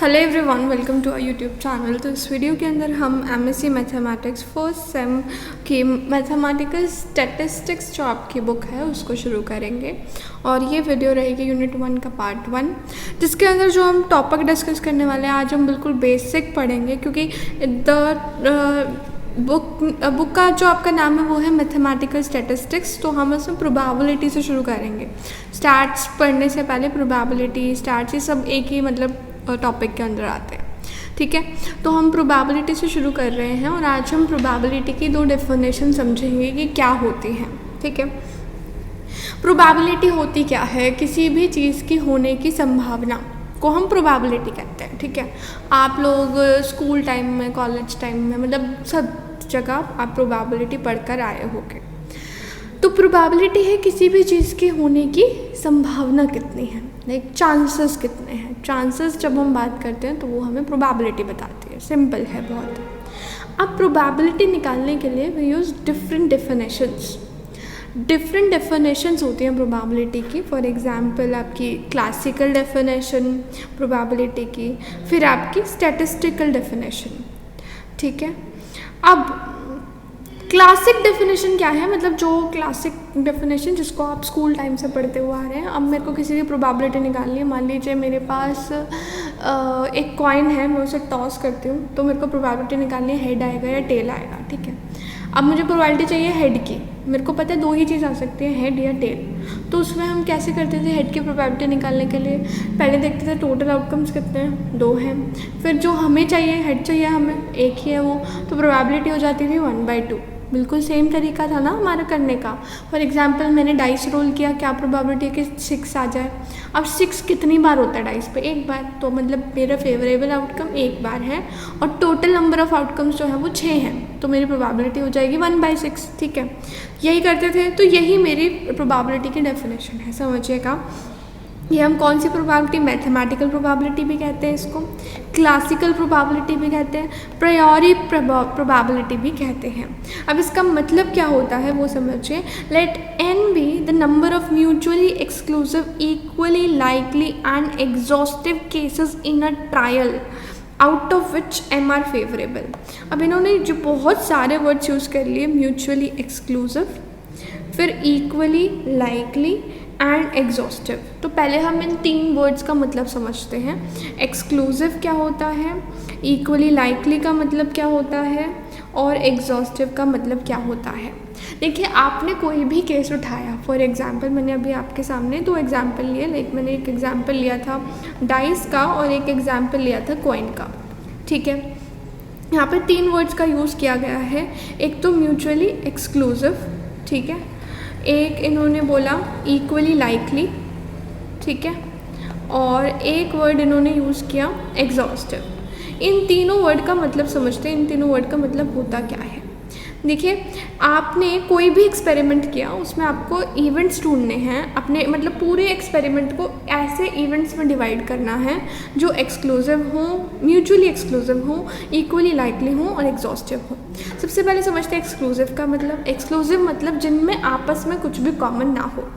Hello everyone, welcome to our YouTube channel. तो इस video के अंदर हम एमएससी मैथमेटिक्स फर्स्ट सेम की मैथमेटिकल स्टैटिस्टिक्स जो आपकी बुक है उसको शुरू करेंगे। और ये वीडियो रहेगी यूनिट 1 का पार्ट 1, जिसके अंदर जो हम टॉपिक डिस्कस करने वाले हैं आज हम बिल्कुल बेसिक पढ़ेंगे, क्योंकि बुक का जो आपका नाम है वो है मैथमेटिकल स्टैटिस्टिक्स। तो हम उसमें प्रोबेबिलिटी से शुरू करेंगे। स्टैट्स पढ़ने से पहले प्रोबेबिलिटी, स्टैट्स, ये सब एक ही टॉपिक के अंदर आते हैं। ठीक है, तो हम प्रोबेबिलिटी से शुरू कर रहे हैं और आज हम प्रोबेबिलिटी की दो डेफिनेशन समझेंगे कि क्या होती हैं। ठीक है, प्रोबेबिलिटी होती क्या है? किसी भी चीज़ की होने की संभावना को हम प्रोबेबिलिटी कहते हैं। ठीक है, आप लोग स्कूल टाइम में, कॉलेज टाइम में, मतलब सब जगह आप प्रोबेबिलिटी पढ़कर आए होंगे। तो प्रोबेबिलिटी है किसी भी चीज़ के होने की संभावना कितनी है, लाइक चांसेस कितने हैं। चांसेस जब हम बात करते हैं तो वो हमें प्रोबेबिलिटी बताती है। सिंपल है बहुत। अब प्रोबेबिलिटी निकालने के लिए वी यूज़ डिफरेंट डेफिनेशंस होती हैं प्रोबेबिलिटी की। फॉर एग्जांपल आपकी क्लासिकल डेफिनेशन प्रोबेबिलिटी की, फिर आपकी स्टैटिस्टिकल डेफिनेशन। ठीक है, अब क्लासिक डेफिनेशन क्या है? मतलब जो क्लासिक डेफिनेशन जिसको आप स्कूल टाइम से पढ़ते हुए आ रहे हैं। अब मेरे को किसी की प्रोबेबिलिटी निकालनी है। मान लीजिए मेरे पास एक कॉइन है, मैं उसे टॉस करती हूँ, तो मेरे को प्रोबेबिलिटी निकालनी है हेड आएगा या टेल आएगा। ठीक है, अब मुझे प्रोबेबिलिटी चाहिए हेड की। मेरे को पता है दो ही चीज़ आ सकती है, हेड या टेल। तो उसमें हम कैसे करते थे हेड की प्रोबेबिलिटी निकालने के लिए? पहले देखते थे टोटल आउटकम्स कितने हैं, 2 हैं। फिर जो हमें चाहिए, हेड चाहिए हमें, एक ही है वो, तो प्रोबेबिलिटी हो जाती थी 1/2। बिल्कुल सेम तरीका था ना हमारा करने का। फॉर एग्जांपल मैंने डाइस रोल किया, क्या प्रोबेबिलिटी है कि 6 आ जाए? अब 6 कितनी बार होता है डाइस पे? एक बार। तो मतलब मेरा फेवरेबल आउटकम एक बार है और टोटल नंबर ऑफ आउटकम्स जो है वो 6 हैं, तो मेरी प्रोबेबिलिटी हो जाएगी 1/6। ठीक है, यही करते थे। तो यही मेरी प्रोबेबिलिटी की डेफिनेशन है, समझिएगा। ये हम कौन सी प्रोबेबिलिटी? मैथमेटिकल प्रोबेबिलिटी भी कहते हैं इसको, क्लासिकल प्रोबेबिलिटी भी कहते हैं, प्रायोरी प्रोबेबिलिटी भी कहते हैं। अब इसका मतलब क्या होता है वो समझिए। Let n be the number of mutually exclusive, equally likely and exhaustive cases in a trial out of which m are favourable. अब इन्होंने जो बहुत सारे वर्ड्स यूज़ कर लिए, म्यूचुअली एक्सक्लूसिव, फिर इक्वली लाइकली एंड एग्जॉस्टिव। तो पहले हम इन 3 वर्ड्स का मतलब समझते हैं। एक्सक्लूसिव क्या होता है, इक्वली लाइकली का मतलब क्या होता है, और एग्जॉस्टिव का मतलब क्या होता है। देखिए, आपने कोई भी केस उठाया, फॉर एग्जांपल मैंने अभी आपके सामने 2 एग्जांपल लिए। लाइक मैंने एक एग्जांपल लिया था डाइस का और एक एग्जांपल लिया था कॉइन का। ठीक है, यहाँ पे 3 वर्ड्स का यूज़ किया गया है। एक तो म्यूचुअली एक्सक्लूसिव, ठीक है, एक इन्होंने बोला इक्वली लाइकली, ठीक है, और एक वर्ड इन्होंने यूज़ किया एग्जॉस्टिव। इन तीनों वर्ड का मतलब समझते हैं। इन तीनों वर्ड का मतलब होता क्या है? देखिए, आपने कोई भी एक्सपेरिमेंट किया, उसमें आपको इवेंट्स ढूंढने हैं। अपने मतलब पूरे एक्सपेरिमेंट को ऐसे इवेंट्स में डिवाइड करना है जो एक्सक्लूसिव हों, म्यूचुअली एक्सक्लूसिव हों, इक्वली लाइकली हों और एग्जॉस्टिव हों। सबसे पहले समझते हैं एक्सक्लूसिव का मतलब। एक्सक्लूसिव मतलब जिनमें आपस में कुछ भी कॉमन ना हो।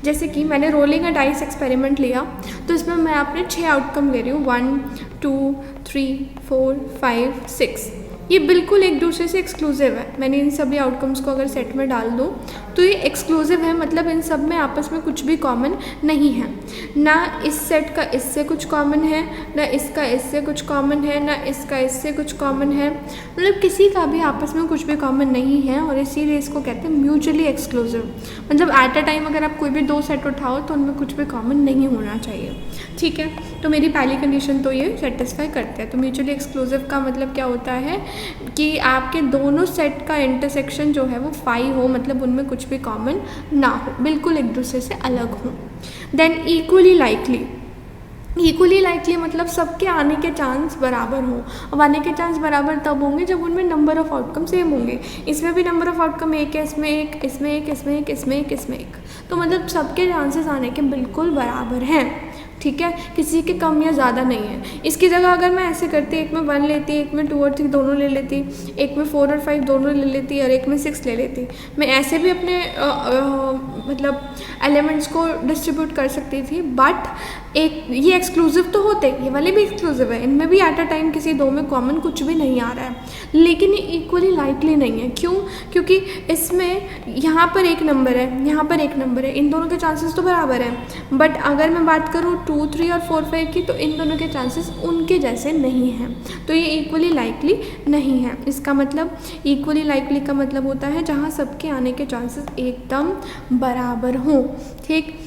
जैसे कि मैंने रोलिंग अ डाइस एक्सपेरिमेंट लिया, तो इसमें मैं अपने 6 आउटकम ले रही हूँ, 1 2 3 4 5 6। ये बिल्कुल एक दूसरे से एक्सक्लूसिव है। मैंने इन सभी आउटकम्स को अगर सेट में डाल दूँ तो ये एक्सक्लूसिव है, मतलब इन सब में आपस में कुछ भी कॉमन नहीं है। ना इस सेट का इससे कुछ कॉमन है, ना इसका इससे कुछ कॉमन है, ना इसका इससे कुछ कॉमन है। मतलब किसी का भी आपस में कुछ भी कॉमन नहीं है, और इसीलिए इसको कहते हैं म्यूचुअली एक्सक्लूसिव। मतलब एट अ टाइम अगर आप कोई भी 2 सेट उठाओ तो उनमें कुछ भी कॉमन नहीं होना चाहिए। ठीक है, तो मेरी पहली कंडीशन तो ये सेटिस्फाई करते हैं। तो म्यूचुअली एक्सक्लूसिव का मतलब क्या होता है कि आपके दोनों सेट का इंटरसेक्शन जो है वो 5 हो, मतलब उनमें कुछ भी कॉमन ना हो, बिल्कुल एक दूसरे से अलग हो। Then equally likely. Equally likely मतलब सबके आने के चांस बराबर हों। अब आने के चांस बराबर तब होंगे जब उनमें नंबर ऑफ आउटकम सेम होंगे। इसमें भी नंबर ऑफ आउटकम एक है, इसमें एक, इसमें एक, इसमें एक, इसमें एक, इसमें एक। तो मतलब सबके चांसेस आने के बिल्कुल बराबर हैं। ठीक है, किसी के कम या ज़्यादा नहीं है। इसकी जगह अगर मैं ऐसे करती, एक में 1 लेती, एक में 2 और 3 दोनों ले लेती, एक में 4 और 5 दोनों ले लेती और एक में 6 ले लेती, मैं ऐसे भी अपने मतलब एलिमेंट्स को डिस्ट्रीब्यूट कर सकती थी। बट एक ये एक्सक्लूसिव तो होते, ये वाले भी एक्सक्लूसिव है, इनमें भी एट अ टाइम किसी दो में कॉमन कुछ भी नहीं आ रहा है, लेकिन ये इक्वली लाइकली नहीं है। क्यों? क्योंकि इसमें यहाँ पर एक नंबर है, यहाँ पर एक नंबर है, इन दोनों के चांसेस तो बराबर हैं। बट अगर मैं बात करूँ 2, 3 और 4, 5 की, तो इन दोनों के चांसेस उनके जैसे नहीं हैं, तो ये इक्वली लाइकली नहीं है। इसका मतलब इक्वली लाइकली का मतलब होता है जहाँ सबके आने के चांसेस एकदम बराबर हों, ठीक।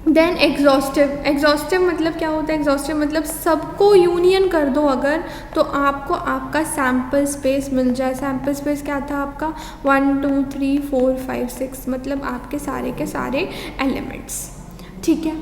देन एग्जॉस्टिव मतलब क्या होता है? एग्जॉस्टिव मतलब सबको यूनियन कर दो अगर, तो आपको आपका सैम्पल स्पेस मिल जाए। सैम्पल स्पेस क्या था आपका? 1, 2, 3, 4, 5, 6, मतलब आपके सारे के सारे एलिमेंट्स, ठीक है।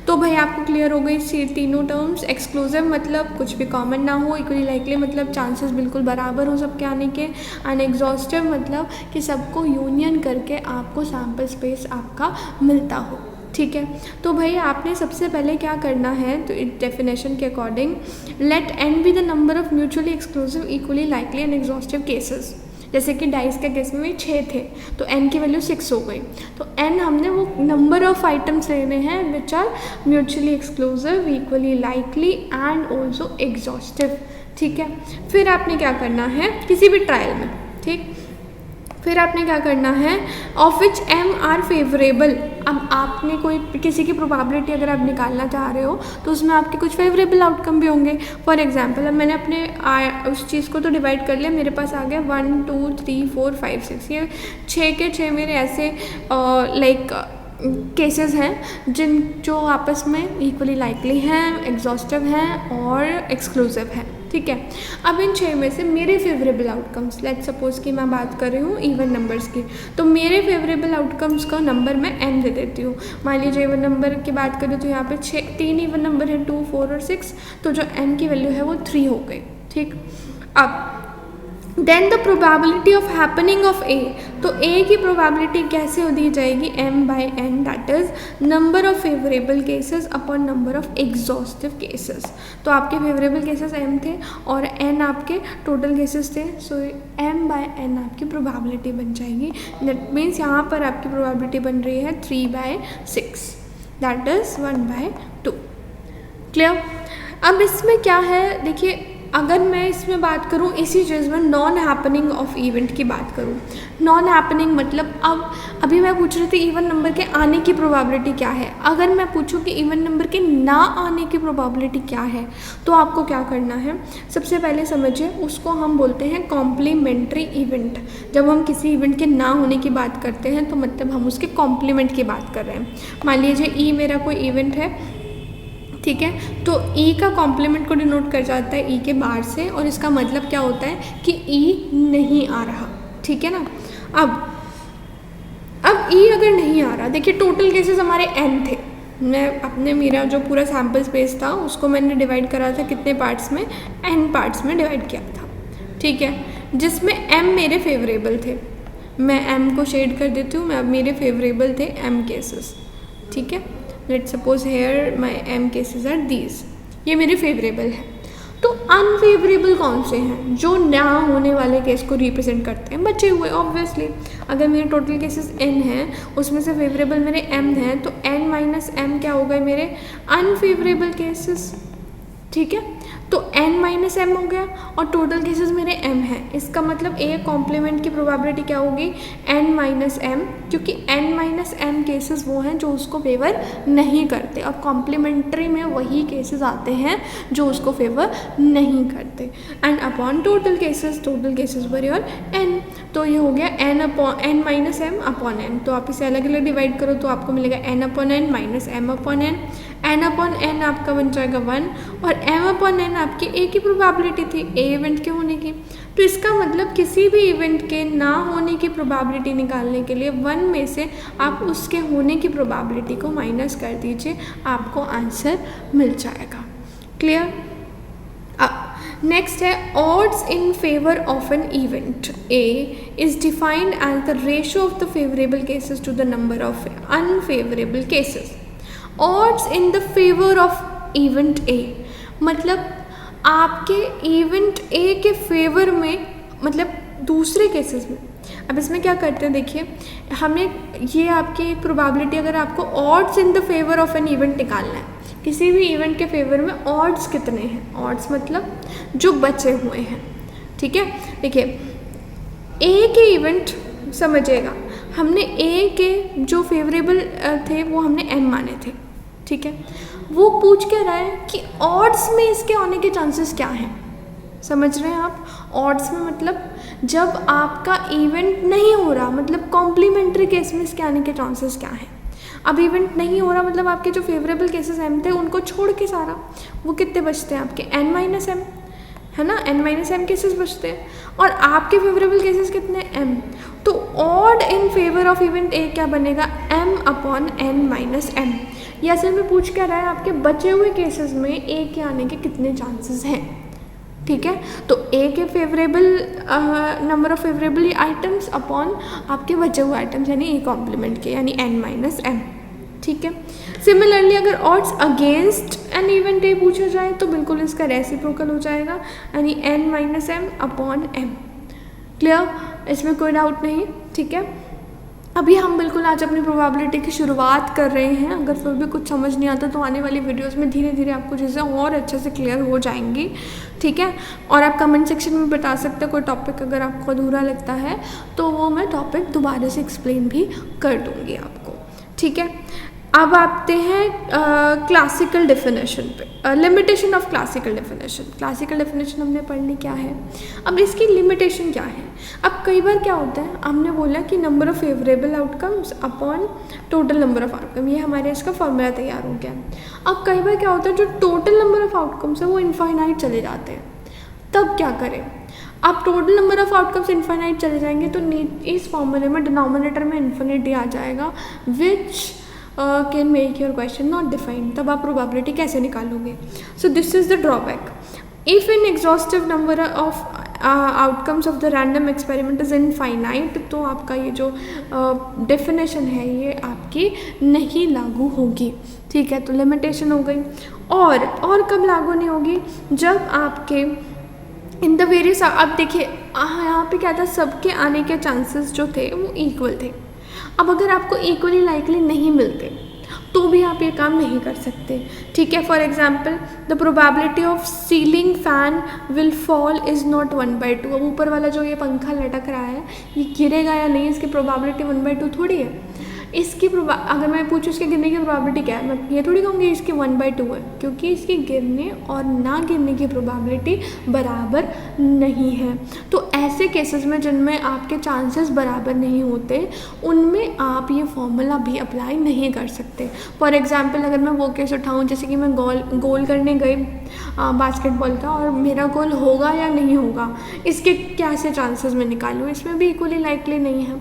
तो भाई आपको क्लियर हो गई तीनों टर्म्स। एक्सक्लूसिव मतलब कुछ भी कॉमन ना हो, इक्वली लाइकली मतलब चांसेस बिल्कुल बराबर हो सबके आने के, एंड एग्जॉस्टिव मतलब कि सबको यूनियन करके आपको सैम्पल स्पेस आपका मिलता हो, ठीक है। तो भाई आपने सबसे पहले क्या करना है, तो डेफिनेशन के according let n be the number of mutually exclusive equally likely and exhaustive cases. जैसे कि डाइस के केस में 6 थे, तो n की वैल्यू 6 हो गई, तो n हमने वो नंबर ऑफ आइटम्स लेने हैं which are mutually exclusive, equally likely and also exhaustive, ठीक है। फिर आपने क्या करना है किसी भी ट्रायल में, ठीक, फिर आपने क्या करना है, of which m are favourable. अब आपने कोई किसी की प्रोबेबिलिटी अगर आप निकालना चाह रहे हो तो उसमें आपके कुछ फेवरेबल आउटकम भी होंगे। फॉर एग्जांपल अब मैंने अपने उस चीज़ को तो डिवाइड कर लिया, मेरे पास आ गया 1, 2, 3, 4, 5, 6, ये 6 के 6 मेरे ऐसे लाइक केसेस हैं जो आपस में इक्वली लाइकली हैं, एग्जॉस्टिव हैं और एक्सक्लूसिव हैं, ठीक है। अब इन 6 में से मेरे फेवरेबल आउटकम्स, लेट्स सपोज कि मैं बात कर रही हूँ इवन नंबर्स की, तो मेरे फेवरेबल आउटकम्स का नंबर मैं m दे देती हूँ। मान लीजिए इवन नंबर की बात करें तो यहाँ पे 3 इवन नंबर है, 2, 4 और 6, तो जो m की वैल्यू है वो 3 हो गई, ठीक। अब then the probability of happening of A, तो ए की प्रोबेबिलिटी कैसे हो दी जाएगी? m/n, that is number of favourable cases upon number of exhaustive cases. तो आपके फेवरेबल केसेस m थे और n आपके टोटल केसेस थे, सो m/n आपकी प्रोबेबिलिटी बन जाएगी। दैट मीन्स यहाँ पर आपकी प्रोबेबिलिटी बन रही है 3/6, दैट इज 1/2। क्लियर? अब इसमें क्या है, देखिए अगर मैं इसमें बात करूँ इसी चीज़ में नॉन हैपनिंग ऑफ इवेंट की बात करूँ, नॉन हैपनिंग मतलब अब अभी मैं पूछ रही थी इवन नंबर के आने की प्रोबेबिलिटी क्या है। अगर मैं पूछूँ कि इवन नंबर के ना आने की प्रोबेबिलिटी क्या है, तो आपको क्या करना है, सबसे पहले समझिए उसको हम बोलते हैं कॉम्प्लीमेंट्री इवेंट। जब हम किसी इवेंट के ना होने की बात करते हैं तो मतलब हम उसके कॉम्प्लीमेंट की बात कर रहे हैं। मान लीजिए ई मेरा कोई इवेंट है, ठीक है, तो ई का कॉम्प्लीमेंट को डिनोट कर जाता है ई के बाहर से, और इसका मतलब क्या होता है कि ई नहीं आ रहा, ठीक है ना। अब ई अगर नहीं आ रहा, देखिए टोटल केसेस हमारे n थे, मैं अपने मेरा जो पूरा सैम्पल स्पेस था उसको मैंने डिवाइड करा था कितने पार्ट्स में, n पार्ट्स में डिवाइड किया था, ठीक है, जिसमें m मेरे फेवरेबल थे। मैं m को शेड कर देती हूँ, मैं मेरे फेवरेबल थे m केसेस, ठीक है। Let's suppose here my m cases are these, ये मेरे फेवरेबल है। तो अनफेवरेबल कौन से हैं? जो ना होने वाले केस को रिप्रेजेंट करते हैं, बचे हुए ऑब्वियसली। अगर मेरे टोटल केसेस n हैं, उसमें से फेवरेबल मेरे m हैं, तो n-m क्या हो गए मेरे अनफेवरेबल केसेस, ठीक है। तो n-m हो गया और टोटल केसेस मेरे m हैं। इसका मतलब a कॉम्प्लीमेंट की प्रोबेबिलिटी क्या होगी, n-m, क्योंकि n-m केसेस वो हैं जो उसको फेवर नहीं करते, और कॉम्प्लीमेंट्री में वही केसेस आते हैं जो उसको फेवर नहीं करते। And upon total cases were your n, तो ये हो गया n-m अपॉन n। तो आप इसे अलग अलग डिवाइड करो तो आपको मिलेगा n/n माइनस m/n। n/n आपका बन जाएगा 1 और m/n आपकी ए की प्रोबेबिलिटी थी, ए इवेंट के होने की। तो इसका मतलब किसी भी इवेंट के ना होने की प्रोबेबिलिटी निकालने के लिए 1 में से आप उसके होने की प्रोबेबिलिटी को माइनस कर दीजिए, आपको आंसर मिल जाएगा। क्लियर? नेक्स्ट है odds in favour of an event A is defined as the ratio of the favourable cases to the number of unfavourable cases. Odds in the favour of event A, मतलब आपके event A के favour में, मतलब दूसरे cases में। अब इसमें क्या करते हैं, देखिए हमें ये आपकी एक प्रोबेबिलिटी, अगर आपको odds in the favour of an event निकालना है, किसी भी इवेंट के फेवर में ऑड्स कितने हैं, ऑड्स मतलब जो बचे हुए हैं, ठीक है। देखिए ए के इवेंट समझिएगा, हमने ए के जो फेवरेबल थे वो हमने एम माने थे, ठीक है। वो पूछ के रहा है कि ऑड्स में इसके आने के चांसेस क्या हैं, समझ रहे हैं आप। ऑड्स में मतलब जब आपका इवेंट नहीं हो रहा, मतलब कॉम्प्लीमेंट्री केस में इसके आने के चांसेस क्या हैं। अब इवेंट नहीं हो रहा मतलब आपके जो फेवरेबल केसेस एम थे उनको छोड़ के सारा वो कितने बचते हैं आपके n-m, है ना, n-m केसेस बचते हैं, और आपके फेवरेबल केसेस कितने m। तो odd in favour of event ए क्या बनेगा, m/n-m। ये असल में पूछ क्या रहा है, आपके बचे हुए केसेस में ए के आने के कितने चांसेस हैं, ठीक है। तो ए के favourable number of favourable items upon आपके बचे हुए आइटम्स यानी ए कॉम्प्लीमेंट के यानी n-m, ठीक है। सिमिलरली अगर ऑड्स अगेंस्ट एन इवेंट ए पूछा जाए तो बिल्कुल इसका रेसिप्रोकल हो जाएगा यानी n-m अपॉन m। क्लियर, इसमें कोई डाउट नहीं, ठीक है। अभी हम बिल्कुल आज अपनी प्रोबेबिलिटी की शुरुआत कर रहे हैं, अगर फिर भी कुछ समझ नहीं आता तो आने वाली वीडियोस में धीरे धीरे आपको चीज़ें और अच्छे से क्लियर हो जाएंगी, ठीक है। और आप कमेंट सेक्शन में बता सकते हैं कोई टॉपिक अगर आपको अधूरा लगता है तो वो मैं टॉपिक दोबारा से एक्सप्लेन भी कर दूँगी आपको, ठीक है। अब आते हैं क्लासिकल डेफिनेशन पे, limitation of classical definition. Classical definition हमने पढ़ ली क्या है, अब इसकी लिमिटेशन क्या है। अब कई बार क्या होता है, हमने बोला कि number of favourable outcomes upon total number of outcome, ये हमारे इसका फॉर्मूला तैयार हो गया। अब कई बार क्या होता है, जो टोटल नंबर ऑफ आउटकम्स है वो इनफाइनाइट चले जाते हैं, तब क्या करें। अब total number of outcomes infinite चले जाएंगे तो इस फॉर्मूले में डिनोमिनेटर में इन्फिनिटी आ जाएगा, which can make your question not defined. तब आप प्रोबेबिलिटी कैसे निकालोगे। So this is the drawback, if in exhaustive number of outcomes of the random experiment is infinite, तो आपका ये जो डेफिनेशन है ये आपकी नहीं लागू होगी, ठीक है। तो लिमिटेशन हो गई। और कब लागू नहीं होगी, जब आपके इन द वेरियस, अब देखिए यहाँ पे क्या था, सबके आने के चांसेस जो थे वो इक्वल थे। अब अगर आपको इक्वली लाइकली नहीं मिलते तो भी आप ये काम नहीं कर सकते, ठीक है। For example the probability of ceiling fan will fall is not 1/2। अब ऊपर वाला जो ये पंखा लटक रहा है ये गिरेगा या नहीं, इसकी प्रोबेबिलिटी 1/2 थोड़ी है। इसकी अगर मैं पूछूँ इसके गिरने की प्रोबेबिलिटी क्या है, मैं ये थोड़ी कहूँगी इसकी 1/2 है, क्योंकि इसके गिरने और ना गिरने की प्रोबेबिलिटी बराबर नहीं है। तो ऐसे केसेस में जिनमें आपके चांसेस बराबर नहीं होते उनमें आप ये फॉर्मूला भी अप्लाई नहीं कर सकते। फॉर एग्जांपल अगर मैं वो केस उठाऊँ, जैसे कि मैं गोल करने गई बास्केटबॉल का और मेरा गोल होगा या नहीं होगा, इसके कैसे चांसेस मैं निकालूँ, इसमें भी इक्वली लाइकली नहीं है।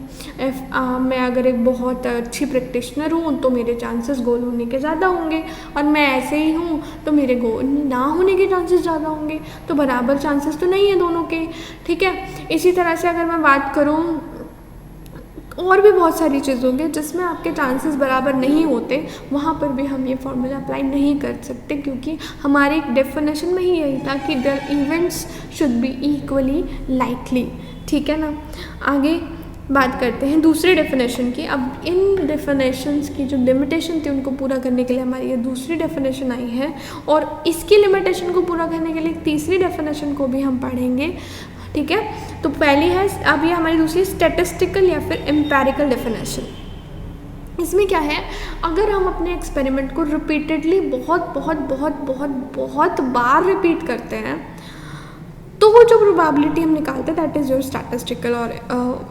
मैं अगर एक बहुत अच्छी प्रैक्टिशनर हूँ तो मेरे चांसेस गोल होने के ज़्यादा होंगे, और मैं ऐसे ही हूँ तो मेरे गोल ना होने के चांसेस ज़्यादा होंगे, तो बराबर चांसेस तो नहीं है दोनों के, ठीक है। इसी तरह से अगर मैं बात करूँ और भी बहुत सारी चीज़ों के जिसमें आपके चांसेस बराबर नहीं होते, वहाँ पर भी हम ये फॉर्मूला अप्लाई नहीं कर सकते, क्योंकि हमारे डेफिनेशन में ही यही था कि the events should be equally likely, ठीक है ना। आगे बात करते हैं दूसरे डेफिनेशन की। अब इन डेफिनेशंस की जो लिमिटेशन थी उनको पूरा करने के लिए हमारी ये दूसरी डेफिनेशन आई है, और इसकी लिमिटेशन को पूरा करने के लिए तीसरी डेफिनेशन को भी हम पढ़ेंगे, ठीक है। तो पहली है, अब ये हमारी दूसरी स्टैटिस्टिकल या फिर एम्पेरिकल डेफिनेशन। इसमें क्या है, अगर हम अपने एक्सपेरिमेंट को रिपीटेडली बहुत बार रिपीट करते हैं तो वो जो प्रोबेबिलिटी हम निकालते हैं दैट इज़ योर स्टैटिस्टिकल और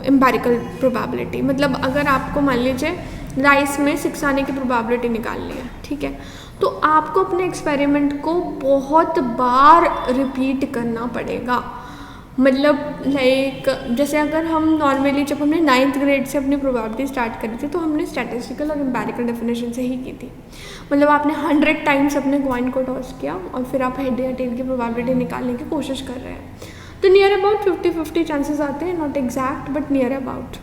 एम्पेरिकल प्रोबेबिलिटी। मतलब अगर आपको मान लीजिए राइस में 6 आने की प्रोबेबिलिटी निकालनी है, ठीक है, तो आपको अपने एक्सपेरिमेंट को बहुत बार रिपीट करना पड़ेगा। मतलब लाइक जैसे अगर हम नॉर्मली जब हमने 9th ग्रेड से अपनी प्रोबेबिलिटी स्टार्ट करी थी तो हमने स्टैटिस्टिकल और एम्पेरिकल डेफिनेशन से ही की थी। मतलब आपने 100 टाइम्स अपने कॉइन को टॉस किया और फिर आप हेड या टेल की प्रोबेबिलिटी निकालने की कोशिश कर रहे हैं, तो नियर अबाउट 50-50 चांसेस आते हैं, not exact but near about,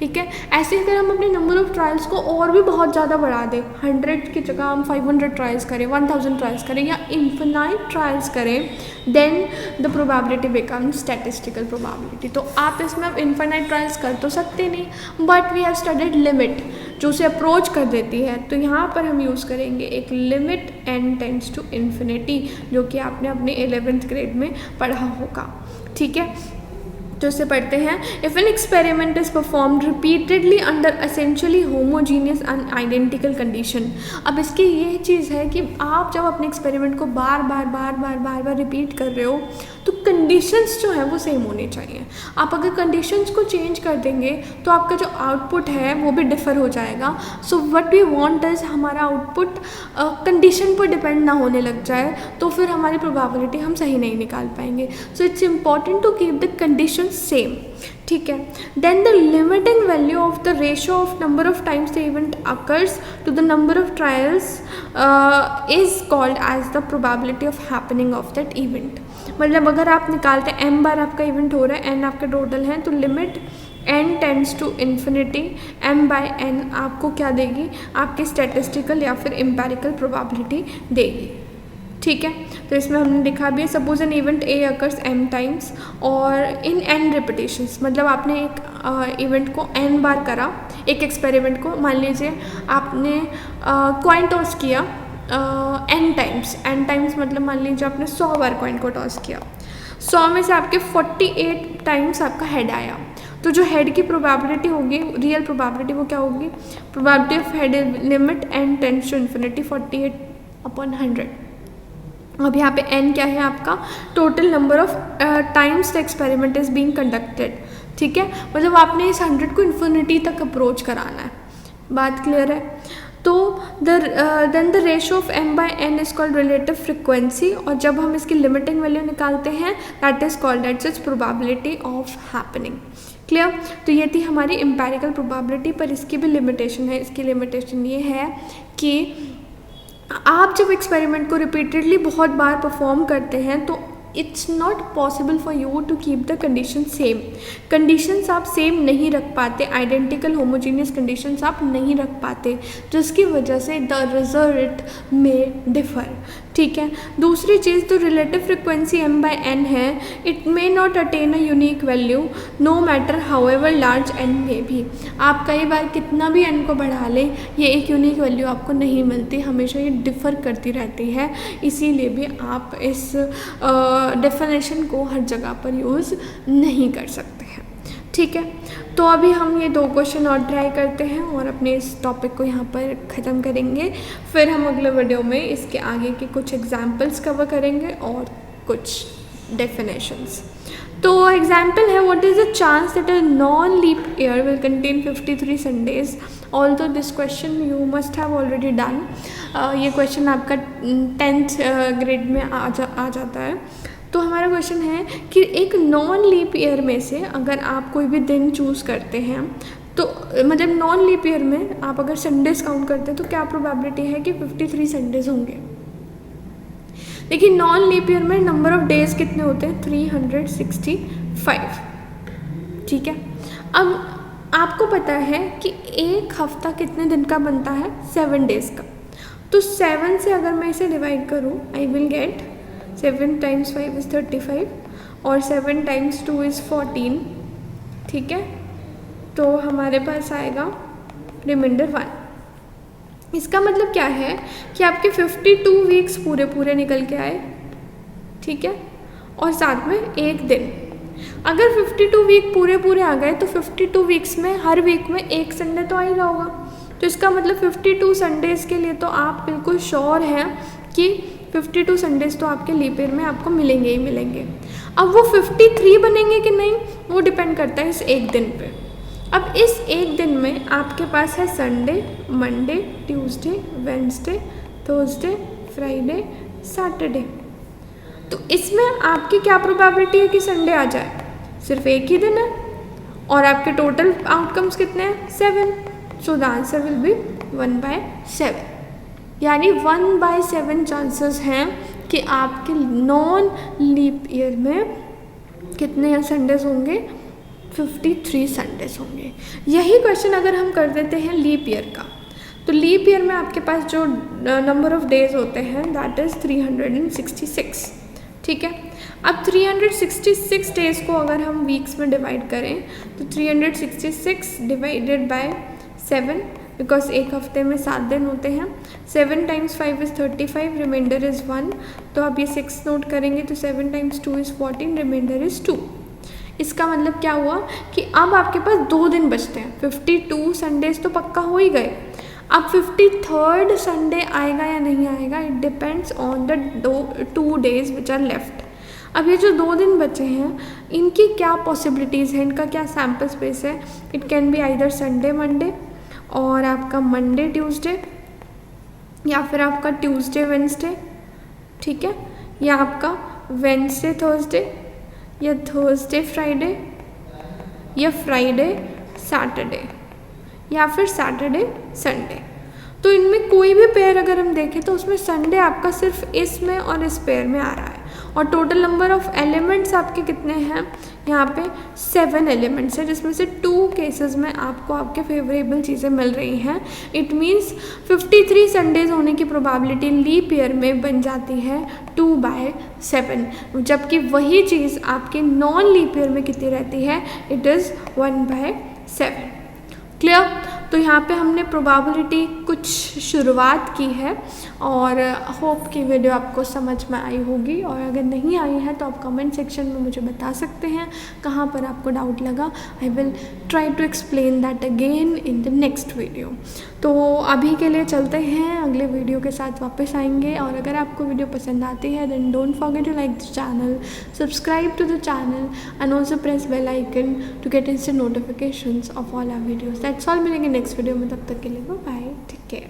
ठीक है। ऐसे अगर हम अपने नंबर ऑफ़ ट्रायल्स को और भी बहुत ज़्यादा बढ़ा दें, 100 की जगह हम 500 ट्रायल्स करें, 1000 ट्रायल्स करें या इन्फिनाइट ट्रायल्स करें, then the probability become statistical probability. तो आप इसमें अब इन्फिनाइट ट्रायल्स कर तो सकते नहीं, but we have studied limit जो उसे अप्रोच कर देती है। तो यहाँ पर हम यूज़ करेंगे एक limit n tends to infinity, जो कि आपने अपने 11th ग्रेड में पढ़ा होगा, ठीक है। तो इसे पढ़ते हैं, if an experiment is performed repeatedly under essentially homogeneous and identical condition. अब इसकी ये चीज़ है कि आप जब अपने एक्सपेरिमेंट को बार बार रिपीट कर रहे हो तो कंडीशंस जो है वो सेम होनी चाहिए। आप अगर कंडीशंस को चेंज कर देंगे तो आपका जो आउटपुट है वो भी डिफ़र हो जाएगा। So what we want is हमारा आउटपुट कंडीशन पर डिपेंड ना होने लग जाए, तो फिर हमारी प्रोबेबिलिटी हम सही नहीं निकाल पाएंगे। So it's important to keep the condition same, ठीक है। Then the limiting value of the ratio of number of times the event occurs to the number of trials is called as the probability of happening of that event. मतलब अगर आप निकालते हैं m बार आपका event हो रहा है, n आपके टोटल हैं, तो limit n tends to infinity m/n आपको क्या देगी, आपकी स्टैटिस्टिकल या फिर एम्पिरिकल प्रोबेबिलिटी देगी, ठीक है। तो इसमें हमने लिखा भी है, सपोज एन इवेंट ए अकर्स m टाइम्स और इन n रिपीटेशंस। मतलब आपने एक इवेंट को n बार करा, एक एक्सपेरिमेंट को, मान लीजिए आपने कॉइन टॉस किया n टाइम्स मतलब मान लीजिए आपने 100 बार कॉइन को टॉस किया, 100 में से आपके 48 टाइम्स आपका हेड आया, तो जो हेड की प्रोबेबिलिटी होगी, रियल प्रोबेबिलिटी, वो क्या होगी, probability of head limit n tends to infinity 48/100। अब यहाँ पे n क्या है, आपका total number of times the experiment is being conducted, ठीक है। मतलब आपने इस 100 को इन्फिनिटी तक अप्रोच कराना है, बात क्लियर है। तो then the ratio of m/n is called relative frequency, और जब हम इसकी लिमिटिंग वैल्यू निकालते हैं that is called at its probability of happening, clear. तो ये थी हमारी एम्पिरिकल प्रोबेबिलिटी, पर इसकी भी लिमिटेशन है। इसकी लिमिटेशन ये है कि आप जब एक्सपेरिमेंट को रिपीटेडली बहुत बार परफॉर्म करते हैं तो it's not possible for you to keep the condition same. Conditions आप सेम नहीं रख पाते, आइडेंटिकल होमोजीनियस कंडीशंस आप नहीं रख पाते, जिसकी वजह से द रिजल्ट में डिफर, ठीक है। दूसरी चीज़, तो रिलेटिव फ्रिक्वेंसी m/n है, it may not attain a unique value no matter however large n may भी। आप कई बार कितना भी n को बढ़ा लें, ये एक यूनिक वैल्यू आपको नहीं मिलती, हमेशा ये डिफ़र करती रहती है। इसीलिए भी आप इस डेफिनेशन को हर जगह पर यूज़ नहीं कर सकते हैं, ठीक है। तो अभी हम ये 2 क्वेश्चन और ट्राई करते हैं और अपने इस टॉपिक को यहाँ पर ख़त्म करेंगे। फिर हम अगले वीडियो में इसके आगे के कुछ एग्जाम्पल्स कवर करेंगे और कुछ डेफिनेशंस। तो एग्जाम्पल है, what is the chance that a non leap year will contain 53 Sundays. Although this question you must have already done. ये क्वेश्चन आपका 10th ग्रेड में आ जाता है। तो हमारा क्वेश्चन है कि एक नॉन लीप ईयर में से अगर आप कोई भी दिन चूज़ करते हैं, तो मतलब नॉन लीप ईयर में आप अगर संडेज काउंट करते हैं तो क्या प्रोबेबिलिटी है कि 53 संडेज होंगे। देखिए नॉन लीप ईयर में नंबर ऑफ डेज कितने होते हैं, 365, ठीक है। अब आपको पता है कि एक हफ्ता कितने दिन का बनता है, 7 डेज़ का। तो 7 से अगर मैं इसे डिवाइड करूँ, आई विल गेट 7 × 5 इज़ 35 और 7 × 2 इज़ 14, ठीक है। तो हमारे पास आएगा रिमाइंडर 1। इसका मतलब क्या है कि आपके 52 वीक्स पूरे निकल के आए, ठीक है, और साथ में एक दिन। अगर 52 वीक पूरे आ गए तो 52 वीक्स में हर वीक में एक संडे तो आ ही रहा होगा। तो इसका मतलब 52 संडेज़ के लिए तो आप बिल्कुल श्योर हैं कि 52 संडेज़ तो आपके लीप ईयर में आपको मिलेंगे ही मिलेंगे। अब वो 53 बनेंगे कि नहीं, वो डिपेंड करता है इस एक दिन पे। अब इस एक दिन में आपके पास है Sunday, Monday, Tuesday, Wednesday, Thursday, Friday, Saturday. तो इसमें आपकी क्या प्रोबेबिलिटी है कि संडे आ जाए, सिर्फ एक ही दिन है और आपके टोटल आउटकम्स कितने हैं, 7। So the answer will be 1/7, यानी 1/7 चांसेस हैं कि आपके नॉन लीप ईयर में कितने संडेज होंगे, 53 संडेज होंगे। यही क्वेश्चन अगर हम कर देते हैं लीप ईयर का, तो लीप ईयर में आपके पास जो नंबर ऑफ डेज होते हैं दैट इज़ 366, ठीक है। अब 366 डेज़ को अगर हम वीक्स में डिवाइड करें तो 366 डिवाइडेड बाय 7, बिकॉज एक हफ्ते में 7 दिन होते हैं। 7 टाइम्स 5 इज़ 35, रिमाइंडर इज़ 1। तो आप ये 6 नोट करेंगे तो 7 टाइम्स 2 इज़ 14, रिमाइंडर इज़ 2। इसका मतलब क्या हुआ कि अब आपके पास 2 दिन बचते हैं। 52 संडेज तो पक्का हो ही गए। अब 53rd संडे आएगा या नहीं आएगा, it depends on the 2 days which are left. अब ये जो 2 दिन बचे हैं इनकी क्या पॉसिबिलिटीज़ हैं, इनका क्या सैम्पल स्पेस है। It can be either Sunday Monday, और आपका मंडे ट्यूसडे, या फिर आपका ट्यूसडे वेंसडे, ठीक है, या आपका वेंसडे थर्सडे, या थर्सडे फ्राइडे, या फ्राइडे सैटरडे, या फिर सैटरडे संडे। तो इनमें कोई भी पेयर अगर हम देखें तो उसमें संडे आपका सिर्फ इसमें और इस पेयर में आ रहा है। और टोटल नंबर ऑफ एलिमेंट्स आपके कितने हैं, यहाँ पे 7 एलिमेंट्स हैं, जिसमें से 2 केसेस में आपको आपके फेवरेबल चीज़ें मिल रही हैं। इट मीन्स 53 संडेज होने की प्रोबेबिलिटी लीप ईयर में बन जाती है 2/7, जबकि वही चीज़ आपके नॉन लीप ईयर में कितनी रहती है, इट इज़ 1/7। क्लियर। तो यहाँ पे हमने प्रोबेबिलिटी कुछ शुरुआत की है, और होप कि वीडियो आपको समझ में आई होगी। और अगर नहीं आई है तो आप कमेंट सेक्शन में मुझे बता सकते हैं कहाँ पर आपको डाउट लगा। I will try to explain that again in the next video. तो अभी के लिए चलते हैं, अगले वीडियो के साथ वापस आएंगे। और अगर आपको वीडियो पसंद आती है then don't forget to like the channel, subscribe to the channel, and also press bell icon to get instant notifications of all our videos. That's all. मिलेंगे नेक्स्ट वीडियो में, तब तक के लिए बाय, टेक केयर।